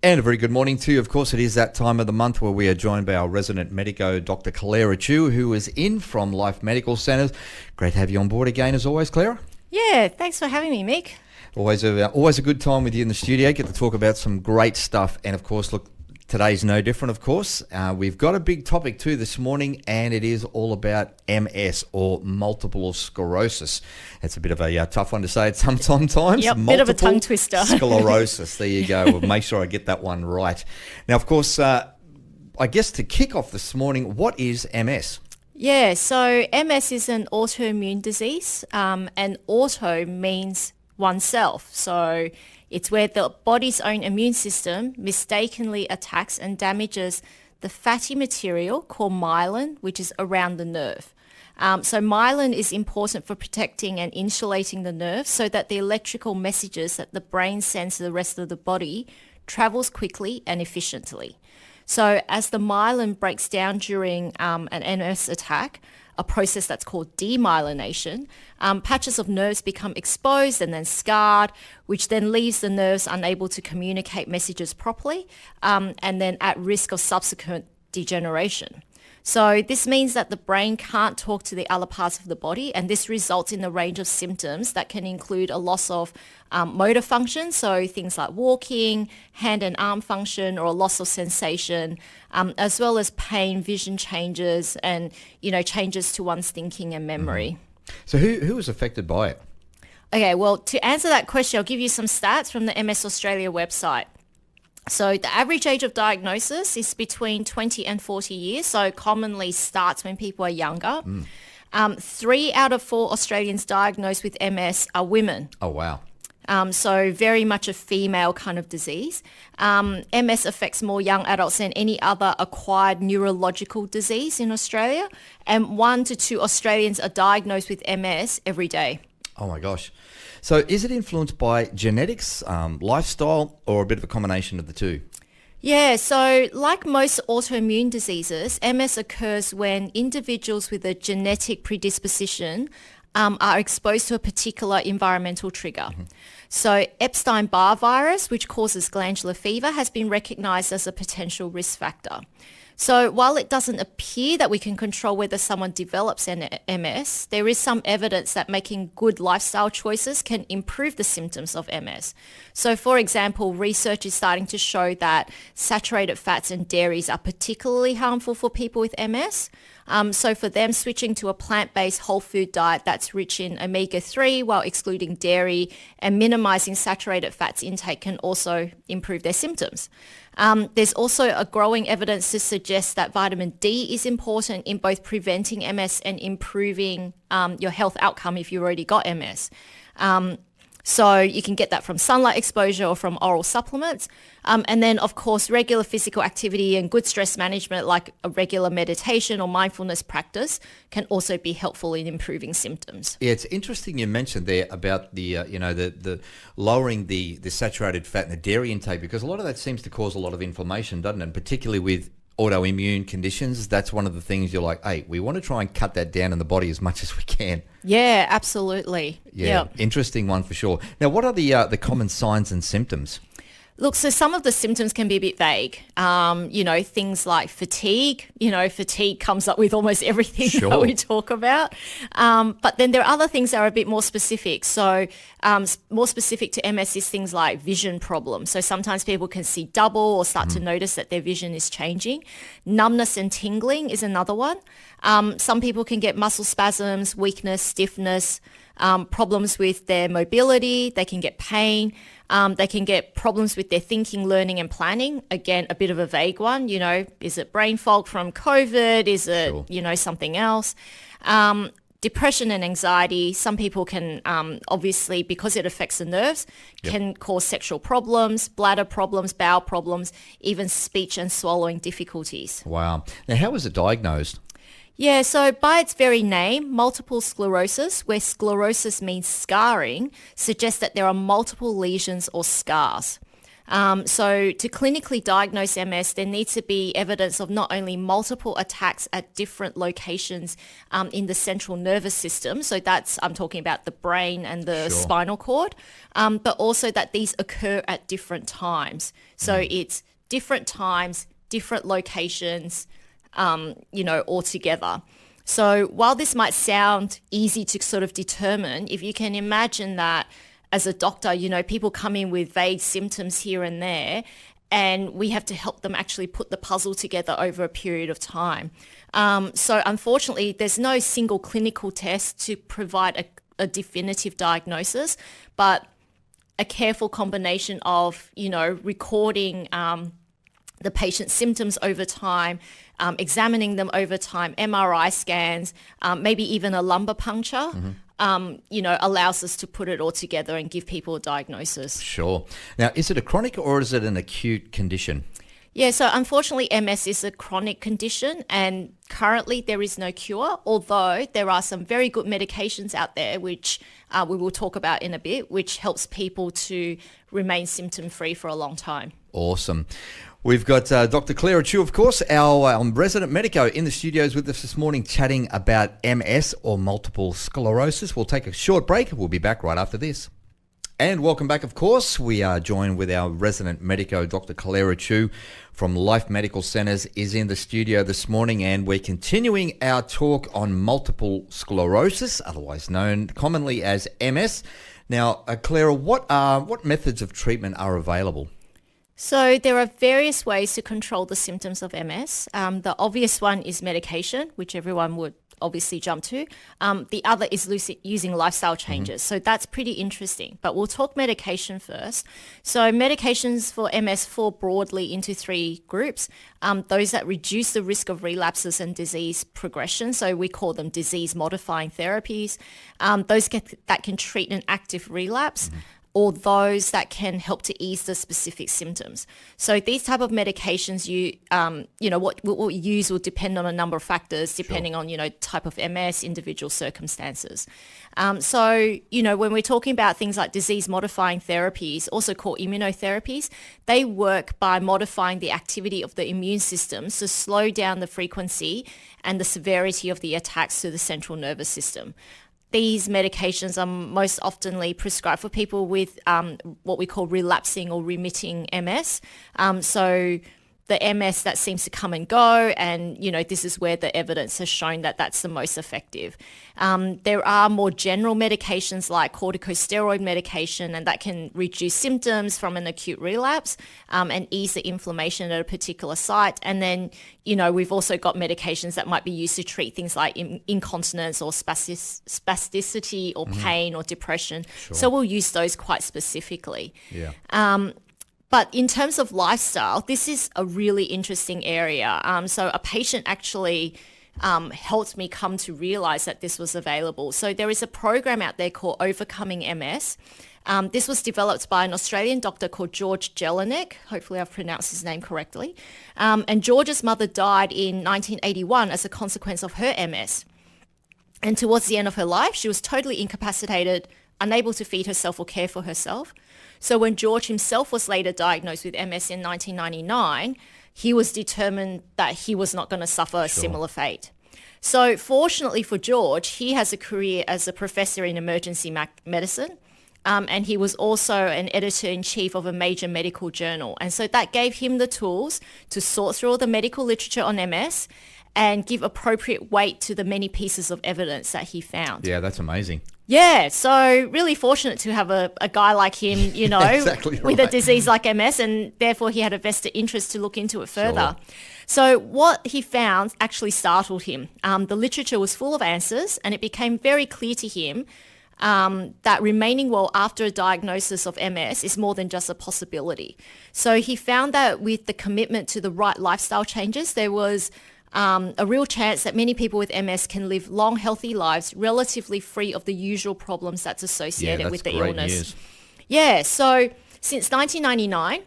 And a very good morning to you. Of course, it is that time of the month where we are joined by our resident medico, Dr. Clara Chu, who is in from Life Medical Centres. Great to have you on board again, as always, Clara. Yeah, thanks for having me, Mick. Always a good time with you in the studio. Get to talk about some great stuff. And, of course, look, today's no different, of course. We've got a big topic too this morning, and it is all about MS, or multiple sclerosis. It's a bit of a tough one to say at sometimes. Yep, bit of a tongue twister. Sclerosis. There you go. We'll make sure I get that one right. Now, of course, I guess to kick off this morning, what is MS? Yeah, so MS is an autoimmune disease, and auto means oneself. So it's where the body's own immune system mistakenly attacks and damages the fatty material called myelin, which is around the nerve. So myelin is important for protecting and insulating the nerve so that the electrical messages that the brain sends to the rest of the body travels quickly and efficiently. So as the myelin breaks down during an MS attack, a process that's called demyelination, patches of nerves become exposed and then scarred, which then leaves the nerves unable to communicate messages properly, and then at risk of subsequent degeneration. So this means that the brain can't talk to the other parts of the body, and this results in a range of symptoms that can include a loss of motor function, so things like walking, hand and arm function, or a loss of sensation, as well as pain, vision changes, and changes to one's thinking and memory. So who is affected by it? Okay, well, to answer that question, I'll give you some stats from the MS Australia website. So the average age of diagnosis is between 20 and 40 years, so commonly starts when people are younger. 3 out of 4 Australians diagnosed with MS are women. Oh, wow. So very much a female kind of disease. MS affects more young adults than any other acquired neurological disease in Australia, and 1 to 2 Australians are diagnosed with MS every day. Oh my gosh. So is it influenced by genetics, lifestyle, or a bit of a combination of the two? Yeah, so like most autoimmune diseases, MS occurs when individuals with a genetic predisposition are exposed to a particular environmental trigger. So Epstein-Barr virus, which causes glandular fever, has been recognized as a potential risk factor. So while it doesn't appear that we can control whether someone develops an MS, there is some evidence that making good lifestyle choices can improve the symptoms of MS. So for example, research is starting to show that saturated fats and dairies are particularly harmful for people with MS. So for them, switching to a plant-based whole food diet that's rich in omega-3 while excluding dairy and minimizing saturated fats intake can also improve their symptoms. There's also a growing evidence to suggest that vitamin D is important in both preventing MS and improving your health outcome if you've already got MS. So you can get that from sunlight exposure or from oral supplements. And then, of course, regular physical activity and good stress management like a regular meditation or mindfulness practice can also be helpful in improving symptoms. Yeah, it's interesting you mentioned there about the lowering the saturated fat and the dairy intake, because a lot of that seems to cause a lot of inflammation, doesn't it? And particularly with autoimmune conditions, that's one of the things you're like, hey, we want to try and cut that down in the body as much as we can. Yeah, absolutely. Yeah, interesting one for sure. Now, what are the common signs and symptoms? Look, so some of the symptoms can be a bit vague. Things like fatigue. Fatigue comes up with almost everything that we talk about. But then there are other things that are a bit more specific. So more specific to MS is things like vision problems. So sometimes people can see double or start to notice that their vision is changing. Numbness and tingling is another one. Some people can get muscle spasms, weakness, stiffness, problems with their mobility. They can get pain. They can get problems with their thinking, learning and planning. Again, a bit of a vague one. Is it brain fog from COVID? Is it, something else? Depression and anxiety. Some people can, obviously, because it affects the nerves, can cause sexual problems, bladder problems, bowel problems, even speech and swallowing difficulties. Wow. Now, how was it diagnosed? Yeah, so by its very name, multiple sclerosis, where sclerosis means scarring, suggests that there are multiple lesions or scars. So to clinically diagnose MS, there needs to be evidence of not only multiple attacks at different locations in the central nervous system, so I'm talking about the brain and the spinal cord, but also that these occur at different times. So it's different times, different locations, altogether. So while this might sound easy to sort of determine, if you can imagine that as a doctor, people come in with vague symptoms here and there, and we have to help them actually put the puzzle together over a period of time. So unfortunately, there's no single clinical test to provide a definitive diagnosis, but a careful combination of, recording the patient's symptoms over time, examining them over time, MRI scans, maybe even a lumbar puncture, allows us to put it all together and give people a diagnosis. Sure. Now, is it a chronic or is it an acute condition? Yeah, so unfortunately, MS is a chronic condition, and currently there is no cure, although there are some very good medications out there, which we will talk about in a bit, which helps people to remain symptom-free for a long time. Awesome. We've got Dr. Clara Chu, of course, our resident medico in the studios with us this morning, chatting about MS or multiple sclerosis. We'll take a short break. We'll be back right after this. And welcome back, of course. We are joined with our resident medico, Dr. Clara Chu from Life Medical Centres, is in the studio this morning, and we're continuing our talk on multiple sclerosis, otherwise known commonly as MS. Now, Clara, what methods of treatment are available? So there are various ways to control the symptoms of MS. The obvious one is medication, which everyone would obviously jump to. The other is using lifestyle changes. So that's pretty interesting. But we'll talk medication first. So medications for MS fall broadly into three groups. Those that reduce the risk of relapses and disease progression. So we call them disease-modifying therapies. Those that can treat an active relapse. Or those that can help to ease the specific symptoms. So these type of medications, what we use will depend on a number of factors, depending on, type of MS, individual circumstances. So when we're talking about things like disease-modifying therapies, also called immunotherapies, they work by modifying the activity of the immune system to slow down the frequency and the severity of the attacks to the central nervous system. These medications are most oftenly prescribed for people with what we call relapsing or remitting MS. So the MS that seems to come and go, and this is where the evidence has shown that that's the most effective. There are more general medications like corticosteroid medication, and that can reduce symptoms from an acute relapse and ease the inflammation at a particular site. And then we've also got medications that might be used to treat things like incontinence or spasticity or pain or depression. So we'll use those quite specifically. Yeah. But in terms of lifestyle, this is a really interesting area. So a patient actually helped me come to realize that this was available. So there is a program out there called Overcoming MS. This was developed by an Australian doctor called George Jelinek. Hopefully I've pronounced his name correctly. And George's mother died in 1981 as a consequence of her MS. And towards the end of her life, she was totally incapacitated, unable to feed herself or care for herself. So when George himself was later diagnosed with MS in 1999, he was determined that he was not going to suffer a similar fate. So fortunately for George, he has a career as a professor in emergency medicine, and he was also an editor-in-chief of a major medical journal. And so that gave him the tools to sort through all the medical literature on MS and give appropriate weight to the many pieces of evidence that he found. Yeah, that's amazing. Yeah, so really fortunate to have a guy like him, Exactly right. with a disease like MS, and therefore he had a vested interest to look into it further. Sure. So what he found actually startled him. The literature was full of answers, and it became very clear to him that remaining well after a diagnosis of MS is more than just a possibility. So he found that with the commitment to the right lifestyle changes, there was a real chance that many people with MS can live long, healthy lives relatively free of the usual problems that's associated with the illness. News. Yeah, so since 1999,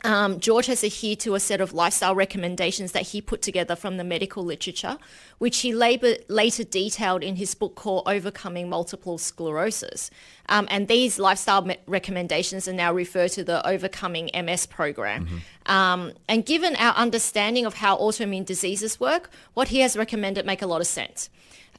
George has adhered to a set of lifestyle recommendations that he put together from the medical literature, which he later detailed in his book called Overcoming Multiple Sclerosis. And these lifestyle recommendations are now referred to the Overcoming MS program. And given our understanding of how autoimmune diseases work, what he has recommended make a lot of sense.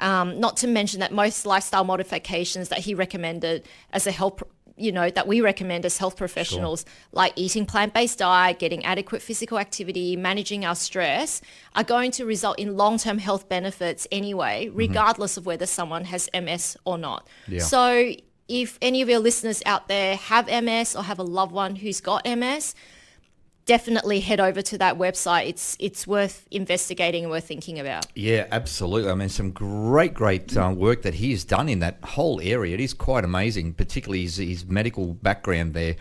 Not to mention that most lifestyle modifications that he recommended as a health that we recommend as health professionals, like eating plant-based diet, getting adequate physical activity, managing our stress, are going to result in long-term health benefits anyway, regardless of whether someone has MS or not. Yeah. So if any of your listeners out there have MS or have a loved one who's got MS, definitely head over to that website. It's worth investigating and worth thinking about. Yeah, absolutely. I mean, some great work that he has done in that whole area. It is quite amazing, particularly his medical background there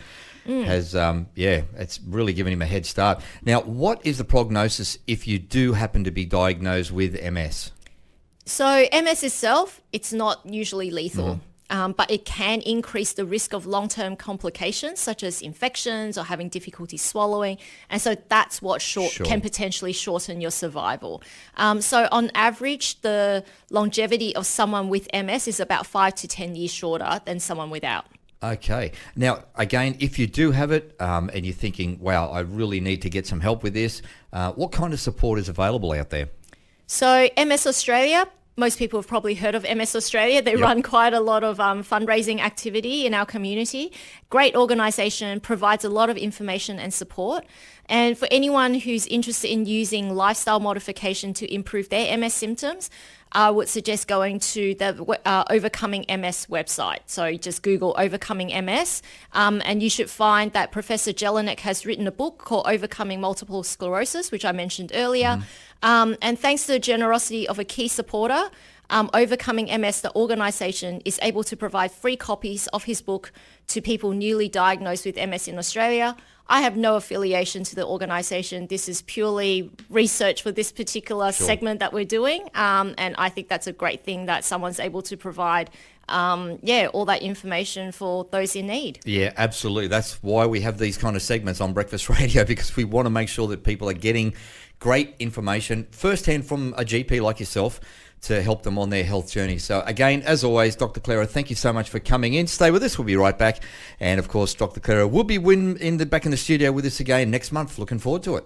has, it's really given him a head start. Now, what is the prognosis if you do happen to be diagnosed with MS? So MS itself, it's not usually lethal. But it can increase the risk of long-term complications such as infections or having difficulty swallowing. And so that's what can potentially shorten your survival. So on average, the longevity of someone with MS is about 5 to 10 years shorter than someone without. Okay. Now, again, if you do have it and you're thinking, wow, I really need to get some help with this, what kind of support is available out there? So MS Australia, most people have probably heard of MS Australia. They run quite a lot of fundraising activity in our community. Great organisation, provides a lot of information and support. And for anyone who's interested in using lifestyle modification to improve their MS symptoms, I would suggest going to the Overcoming MS website. So just Google Overcoming MS, and you should find that Professor Jelinek has written a book called Overcoming Multiple Sclerosis, which I mentioned earlier. And thanks to the generosity of a key supporter, Overcoming MS, the organisation, is able to provide free copies of his book to people newly diagnosed with MS in Australia. I have no affiliation to the organisation. This is purely research for this particular segment that we're doing. And I think that's a great thing that someone's able to provide all that information for those in need. Yeah, absolutely. That's why we have these kind of segments on Breakfast Radio, because we want to make sure that people are getting great information firsthand from a GP like yourself to help them on their health journey. So again, as always, Dr. Clara, thank you so much for coming in. Stay with us. We'll be right back. And of course, Dr. Clara will be back in the studio with us again next month. Looking forward to it.